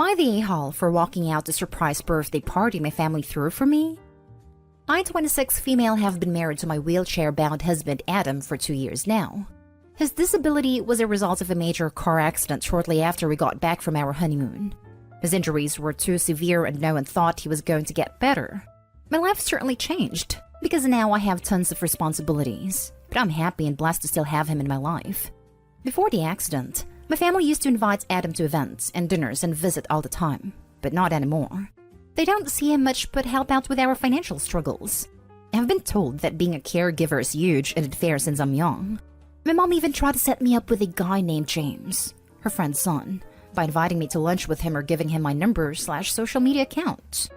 Am I the a-hole for walking out the surprise birthday party my family threw for me? I, 26 female, have been married to my wheelchair-bound husband Adam for 2 years now. His disability was a result of a major car accident shortly after we got back from our honeymoon. His injuries were too severe and no one thought he was going to get better. My life certainly changed, because now I have tons of responsibilities, but I'm happy and blessed to still have him in my life. Before the accident, my family used to invite Adam to events and dinners and visit all the time, but not anymore. They don't see him much but help out with our financial struggles. I've been told that being a caregiver is huge and unfair since I'm young. My mom even tried to set me up with a guy named James, her friend's son, by inviting me to lunch with him or giving him my number/social media account.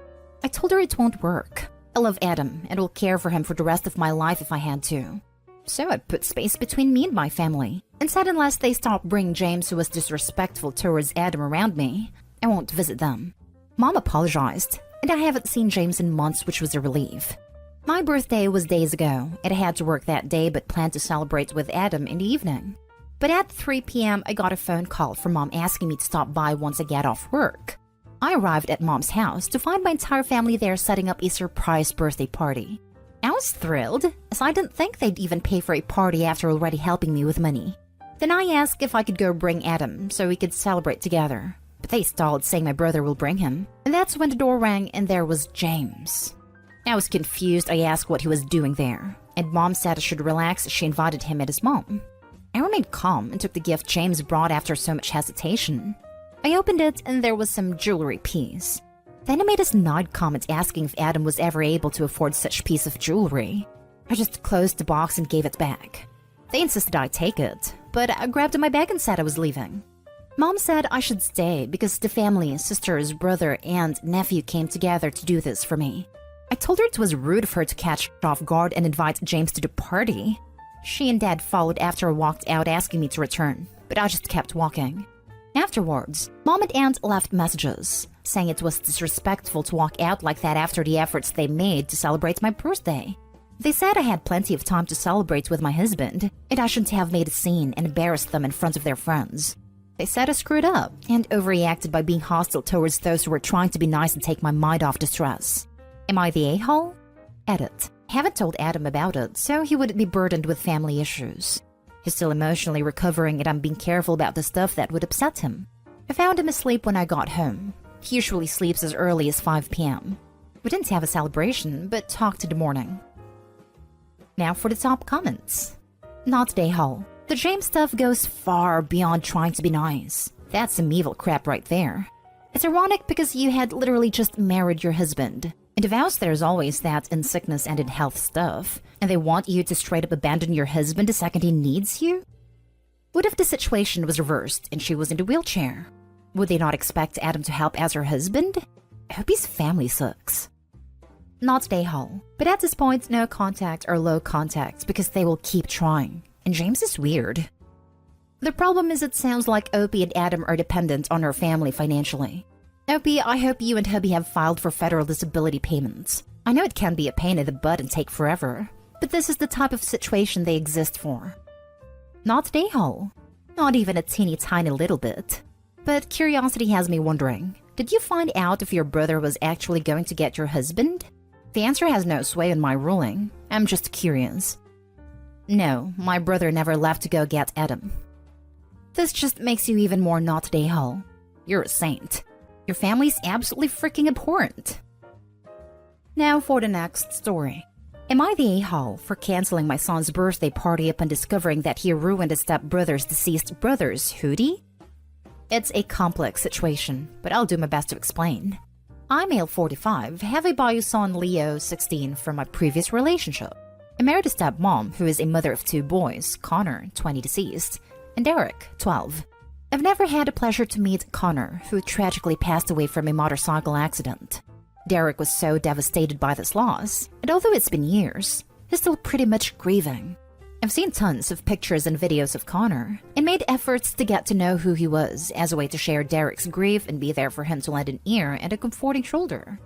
I told her it won't work. I love Adam and will care for him for the rest of my life if I had to. So I put space between me and my family, and said unless they stop bringing James, who was disrespectful towards Adam, around me, I won't visit them. Mom apologized, and I haven't seen James in months, which was a relief. My birthday was days ago, and I had to work that day but planned to celebrate with Adam in the evening. But at 3 p.m., I got a phone call from Mom asking me to stop by once I get off work. I arrived at Mom's house to find my entire family there setting up a surprise birthday party. I was thrilled, as I didn't think they'd even pay for a party after already helping me with money. Then I asked if I could go bring Adam so we could celebrate together, but they stalled, saying my brother will bring him. And that's when the door rang and there was James. I was confused. I asked what he was doing there, and Mom said I should relax as she invited him and his mom. I remained calm and took the gift James brought after so much hesitation. I opened it and there was some jewelry piece. Then I made a snide comment asking if Adam was ever able to afford such piece of jewelry. I just closed the box and gave it back. They insisted I take it, but I grabbed my bag and said I was leaving. Mom said I should stay because the family, sisters, brother, and nephew came together to do this for me. I told her it was rude of her to catch off guard and invite James to the party. She and Dad followed after I walked out asking me to return, but I just kept walking. Afterwards, Mom and Aunt left messages, saying it was disrespectful to walk out like that after the efforts they made to celebrate my birthday. They said I had plenty of time to celebrate with my husband, and I shouldn't have made a scene and embarrassed them in front of their friends. They said I screwed up and overreacted by being hostile towards those who were trying to be nice and take my mind off the stress. Am I the a-hole? Edit. I haven't told Adam about it, so he wouldn't be burdened with family issues. He's still emotionally recovering and I'm being careful about the stuff that would upset him. I found him asleep when I got home. He usually sleeps as early as 5 p.m. We didn't have a celebration, but talked in the morning. Now for the top comments. Not the a-hole. The James stuff goes far beyond trying to be nice. That's some evil crap right there. It's ironic because you had literally just married your husband. In the vows, there's always that in sickness and in health stuff, and they want you to straight up abandon your husband the second he needs you? What if the situation was reversed and she was in the wheelchair? Would they not expect Adam to help as her husband? I hope his family sucks. Not the a-hole, but at this point, no contact or low contact because they will keep trying, and James is weird. The problem is it sounds like Opie and Adam are dependent on her family financially. Opie, I hope you and hubby have filed for federal disability payments. I know it can be a pain in the butt and take forever, but this is the type of situation they exist for. Not the a-hole. Not even a teeny tiny little bit. But curiosity has me wondering, did you find out if your brother was actually going to get your husband? The answer has no sway on my ruling. I'm just curious. No, my brother never left to go get Adam. This just makes you even more not the a-hole. You're a saint. Your family's absolutely freaking abhorrent. Now for the next story. Am I the a-hole for canceling my son's birthday party upon discovering that he ruined his stepbrother's deceased brother's hoodie? It's a complex situation, but I'll do my best to explain. I'm male 45, have a bio son Leo 16 from my previous relationship. I married a stepmom who is a mother of 2 boys, Connor, 20 deceased, and Derek, 12. I've never had the pleasure to meet Connor, who tragically passed away from a motorcycle accident. Derek was so devastated by this loss, and although it's been years, he's still pretty much grieving. I've seen tons of pictures and videos of Connor, and made efforts to get to know who he was as a way to share Derek's grief and be there for him to lend an ear and a comforting shoulder.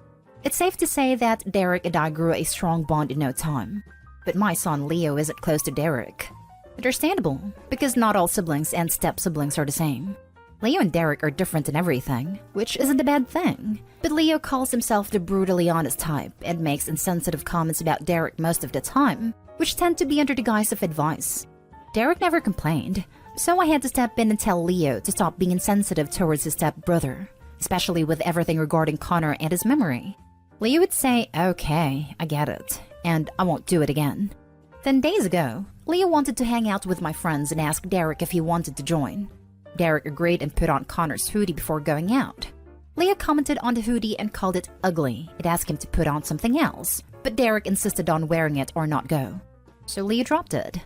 It's safe to say that Derek and I grew a strong bond in no time, but my son Leo isn't close to Derek. Understandable, because not all siblings and step-siblings are the same. Leo and Derek are different in everything, which isn't a bad thing. But Leo calls himself the brutally honest type and makes insensitive comments about Derek most of the time, which tend to be under the guise of advice. Derek never complained, so I had to step in and tell Leo to stop being insensitive towards his stepbrother, especially with everything regarding Connor and his memory. Leo would say, "Okay, I get it, and I won't do it again." Then days ago, Leo wanted to hang out with my friends and asked Derek if he wanted to join. Derek agreed and put on Connor's hoodie before going out. Leo commented on the hoodie and called it ugly and asked him to put on something else, but Derek insisted on wearing it or not go. So Leo dropped it.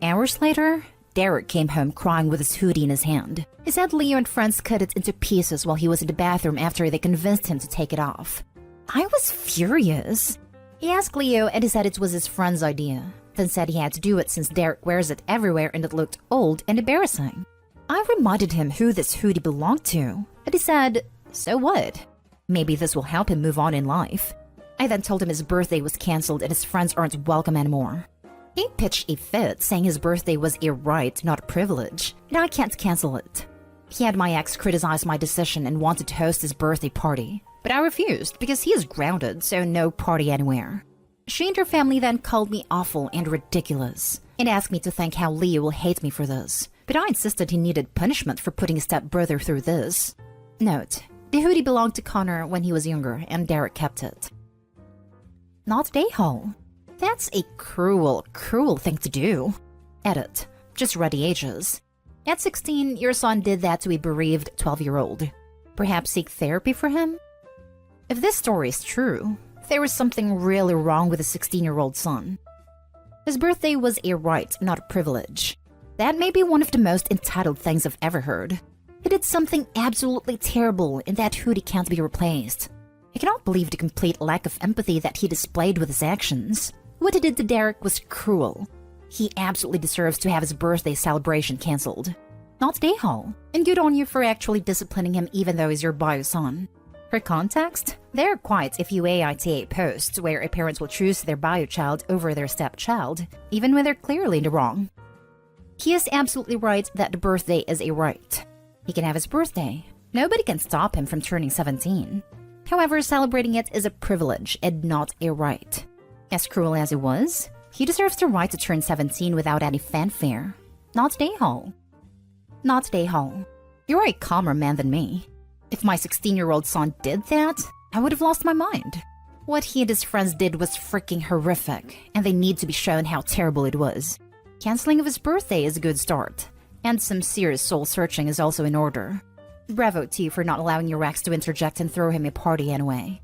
Hours later, Derek came home crying with his hoodie in his hand. He said Leo and friends cut it into pieces while he was in the bathroom after they convinced him to take it off. I was furious. He asked Leo and he said it was his friend's idea, then said he had to do it since Derek wears it everywhere and it looked old and embarrassing. I reminded him who this hoodie belonged to, and he said, "So what? Maybe this will help him move on in life." I then told him his birthday was cancelled and his friends aren't welcome anymore. He pitched a fit saying his birthday was a right, not a privilege, and I can't cancel it. He had my ex criticize my decision and wanted to host his birthday party, but I refused because he is grounded, so no party anywhere. She and her family then called me awful and ridiculous, and asked me to thank how Leo will hate me for this, but I insisted he needed punishment for putting his stepbrother through this. Note, the hoodie belonged to Connor when he was younger, and Derek kept it. Not day haul. That's a cruel, cruel thing to do. Edit. Just read the ages. At 16, your son did that to a bereaved 12-year-old. Perhaps seek therapy for him? If this story is true, there was something really wrong with a 16-year-old son. His birthday was a right, not a privilege. That may be one of the most entitled things I've ever heard. He did something absolutely terrible, and that hoodie can't be replaced. I cannot believe the complete lack of empathy that he displayed with his actions. What he did to Derek was cruel. He absolutely deserves to have his birthday celebration cancelled. Not day haul, and good on you for actually disciplining him even though he's your bio son. For context, there are quite a few AITA posts where a parent will choose their bio child over their stepchild, even when they're clearly in the wrong. He is absolutely right that the birthday is a right. He can have his birthday. Nobody can stop him from turning 17. However, celebrating it is a privilege and not a right. As cruel as he was, he deserves the right to turn 17 without any fanfare. Not day haul. Not day haul. You're a calmer man than me. If my 16-year-old son did that, I would have lost my mind. What he and his friends did was freaking horrific, and they need to be shown how terrible it was. Canceling of his birthday is a good start, and some serious soul-searching is also in order. Bravo to you for not allowing your ex to interject and throw him a party anyway.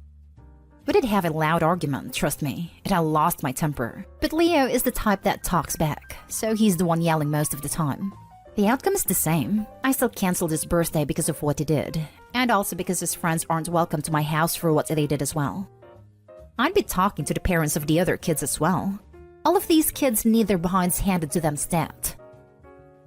We did have a loud argument, trust me, and I lost my temper. But Leo is the type that talks back, so he's the one yelling most of the time. The outcome is the same. I still cancelled his birthday because of what he did, and also because his friends aren't welcome to my house for what they did as well. I'd be talking to the parents of the other kids as well. All of these kids need their behinds handed to them stat.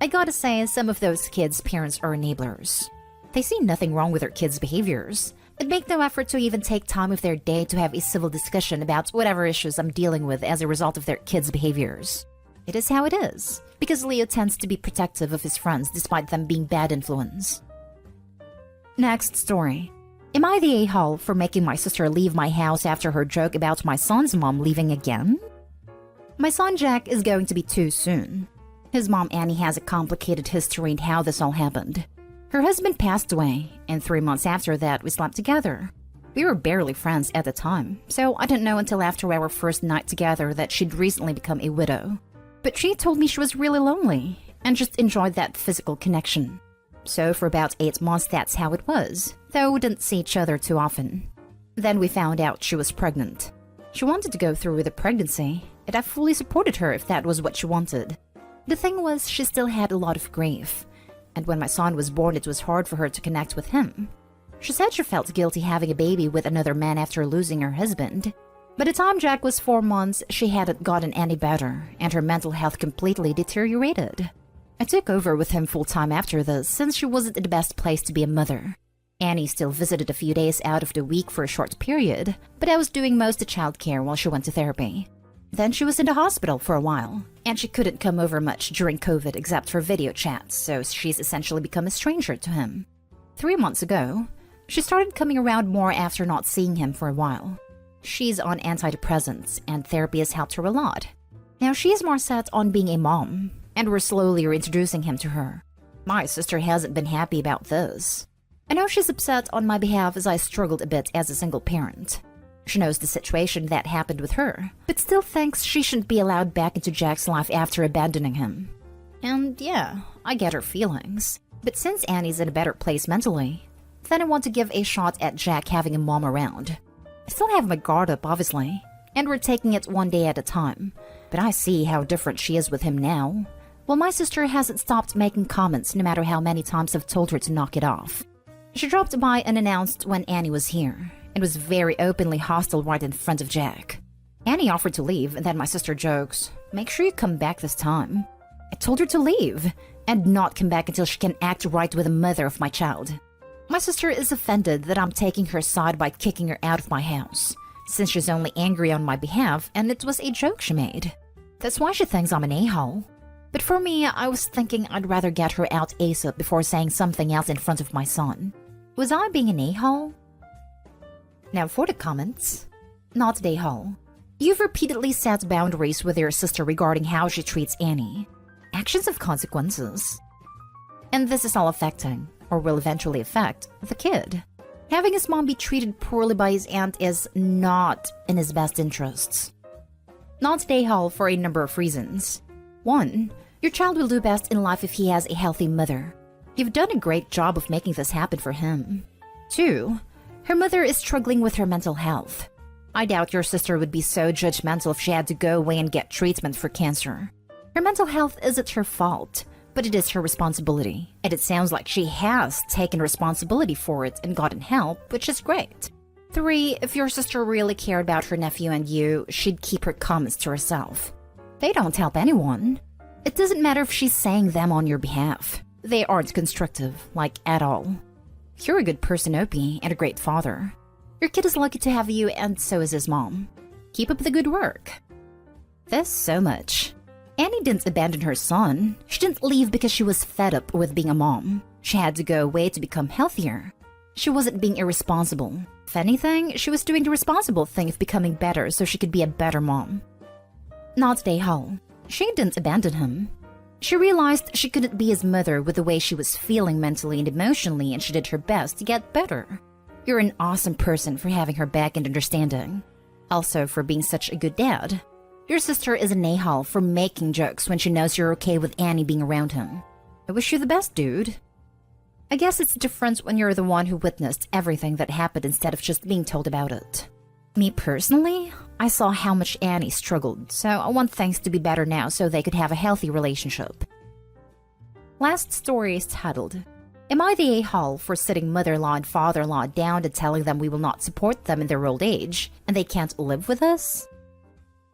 I gotta say, some of those kids' parents are enablers. They see nothing wrong with their kids' behaviors, but make no effort to even take time of their day to have a civil discussion about whatever issues I'm dealing with as a result of their kids' behaviors. It is how it is, because Leo tends to be protective of his friends despite them being bad influence. Next story. Am I the a-hole for making my sister leave my house after her joke about my son's mom leaving again? My son Jack is going to be 2 soon. His mom Annie has a complicated history in how this all happened. Her husband passed away, and 3 months after that we slept together. We were barely friends at the time, so I didn't know until after our first night together that she'd recently become a widow. But she told me she was really lonely, and just enjoyed that physical connection. So for about 8 months that's how it was, though we didn't see each other too often. Then we found out she was pregnant. She wanted to go through with the pregnancy, and I fully supported her if that was what she wanted. The thing was, she still had a lot of grief, and when my son was born it was hard for her to connect with him. She said she felt guilty having a baby with another man after losing her husband. By the time Jack was 4 months, she hadn't gotten any better, and her mental health completely deteriorated. I took over with him full-time after this, since she wasn't in the best place to be a mother. Annie still visited a few days out of the week for a short period, but I was doing most of childcare while she went to therapy. Then she was in the hospital for a while, and she couldn't come over much during COVID except for video chats, so she's essentially become a stranger to him. 3 months ago, she started coming around more after not seeing him for a while. She's on antidepressants, and therapy has helped her a lot. Now she is more set on being a mom, and we're slowly reintroducing him to her. My sister hasn't been happy about this. I know she's upset on my behalf as I struggled a bit as a single parent. She knows the situation that happened with her, but still thinks she shouldn't be allowed back into Jack's life after abandoning him. And yeah, I get her feelings. But since Annie's in a better place mentally, then I want to give a shot at Jack having a mom around. I still have my guard up, obviously, and we're taking it one day at a time, but I see how different she is with him now. Well, my sister hasn't stopped making comments no matter how many times I've told her to knock it off. She dropped by unannounced when Annie was here, and was very openly hostile right in front of Jack. Annie offered to leave, and then my sister jokes, "Make sure you come back this time." I told her to leave, and not come back until she can act right with the mother of my child. My sister is offended that I'm taking her side by kicking her out of my house, since she's only angry on my behalf and it was a joke she made. That's why she thinks I'm an a-hole. But for me, I was thinking I'd rather get her out ASAP before saying something else in front of my son. Was I being an a-hole? Now for the comments. Not an a-hole. You've repeatedly set boundaries with your sister regarding how she treats Annie. Actions have consequences. And this is all affecting, or will eventually affect, the kid. Having his mom be treated poorly by his aunt is not in his best interests. Not an a-hole for a number of reasons. 1. Your child will do best in life if he has a healthy mother. You've done a great job of making this happen for him. 2. Her mother is struggling with her mental health. I doubt your sister would be so judgmental if she had to go away and get treatment for cancer. Her mental health isn't her fault, but it is her responsibility. And it sounds like she has taken responsibility for it and gotten help, which is great. 3. If your sister really cared about her nephew and you, she'd keep her comments to herself. They don't help anyone. It doesn't matter if she's saying them on your behalf. They aren't constructive, like at all. You're a good person, Opie, and a great father. Your kid is lucky to have you, and so is his mom. Keep up the good work. There's so much. Annie didn't abandon her son. She didn't leave because she was fed up with being a mom. She had to go away to become healthier. She wasn't being irresponsible. If anything, she was doing the responsible thing of becoming better so she could be a better mom. Not an a-hole. She didn't abandon him. She realized she couldn't be his mother with the way she was feeling mentally and emotionally, and she did her best to get better. You're an awesome person for having her back and understanding. Also for being such a good dad. Your sister is an a-hole for making jokes when she knows you're okay with Annie being around him. I wish you the best, dude. I guess it's different when you're the one who witnessed everything that happened instead of just being told about it. Me personally, I saw how much Annie struggled, so I want things to be better now so they could have a healthy relationship. Last story is titled, Am I the a-hole for sitting mother-in-law and father-in-law down and telling them we will not support them in their old age, and they can't live with us?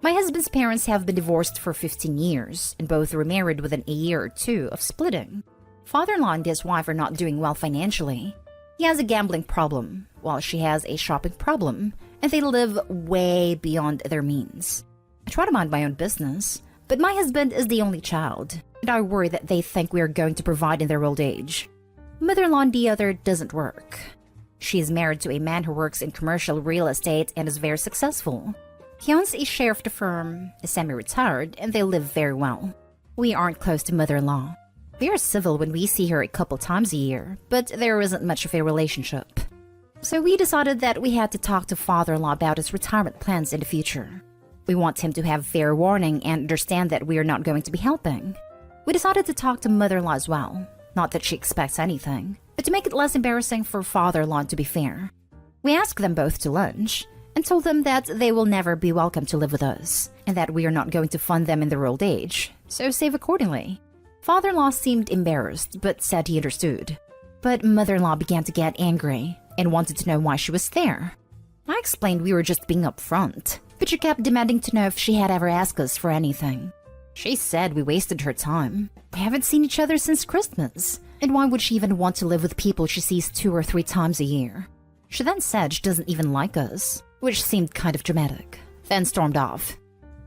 My husband's parents have been divorced for 15 years, and both remarried within a year or two of splitting. Father-in-law and his wife are not doing well financially. He has a gambling problem, while she has a shopping problem, and they live way beyond their means. I try to mind my own business, but my husband is the only child, and I worry that they think we are going to provide in their old age. Mother-in-law on the other doesn't work. She is married to a man who works in commercial real estate and is very successful. He owns a share of the firm, is semi-retired, and they live very well. We aren't close to mother-in-law. We are civil when we see her a couple times a year, but there isn't much of a relationship. So we decided that we had to talk to father-in-law about his retirement plans in the future. We want him to have fair warning and understand that we are not going to be helping. We decided to talk to mother-in-law as well. Not that she expects anything, but to make it less embarrassing for father-in-law to be fair. We asked them both to lunch, and told them that they will never be welcome to live with us, and that we are not going to fund them in their old age, so save accordingly. Father-in-law seemed embarrassed, but said he understood. But mother-in-law began to get angry, and wanted to know why she was there. I explained we were just being upfront, but she kept demanding to know if she had ever asked us for anything. She said we wasted her time. We haven't seen each other since Christmas, and why would she even want to live with people she sees 2 or 3 times a year? She then said she doesn't even like us, which seemed kind of dramatic, then stormed off.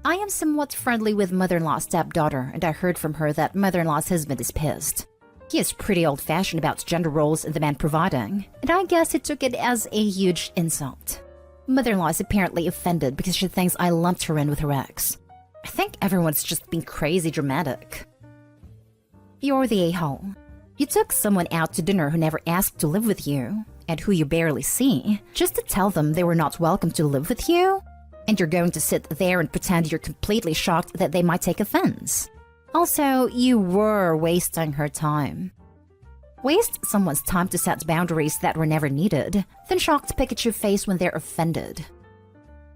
I am somewhat friendly with mother-in-law's stepdaughter, and I heard from her that mother-in-law's husband is pissed. He is pretty old-fashioned about gender roles and the man providing, and I guess he took it as a huge insult. Mother-in-law is apparently offended because she thinks I lumped her in with her ex. I think everyone's just being crazy dramatic. You're the a-hole. You took someone out to dinner who never asked to live with you, and who you barely see, just to tell them they were not welcome to live with you? And you're going to sit there and pretend you're completely shocked that they might take offense. Also, you were wasting her time. Waste someone's time to set boundaries that were never needed, then shocked Pikachu face when they're offended.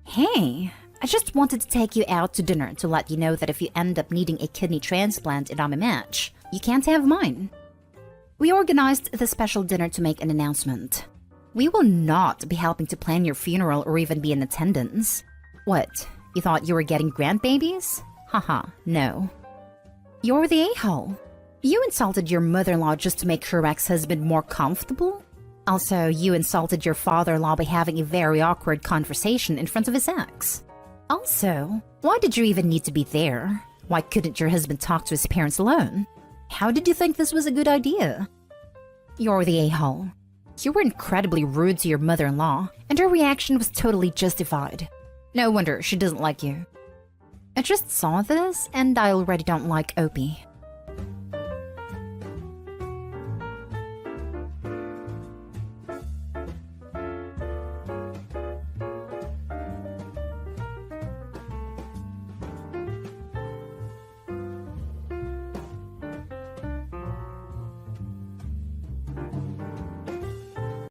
Hey, I just wanted to take you out to dinner to let you know that if you end up needing a kidney transplant and I'm a match, you can't have mine. We organized the special dinner to make an announcement. We will not be helping to plan your funeral or even be in attendance. What, you thought you were getting grandbabies? Haha, no. You're the a-hole. You insulted your mother-in-law just to make her ex-husband more comfortable? Also, you insulted your father-in-law by having a very awkward conversation in front of his ex. Also, why did you even need to be there? Why couldn't your husband talk to his parents alone? How did you think this was a good idea? You're the a-hole. You were incredibly rude to your mother-in-law, and her reaction was totally justified. No wonder she doesn't like you. I just saw this, and I already don't like Opie.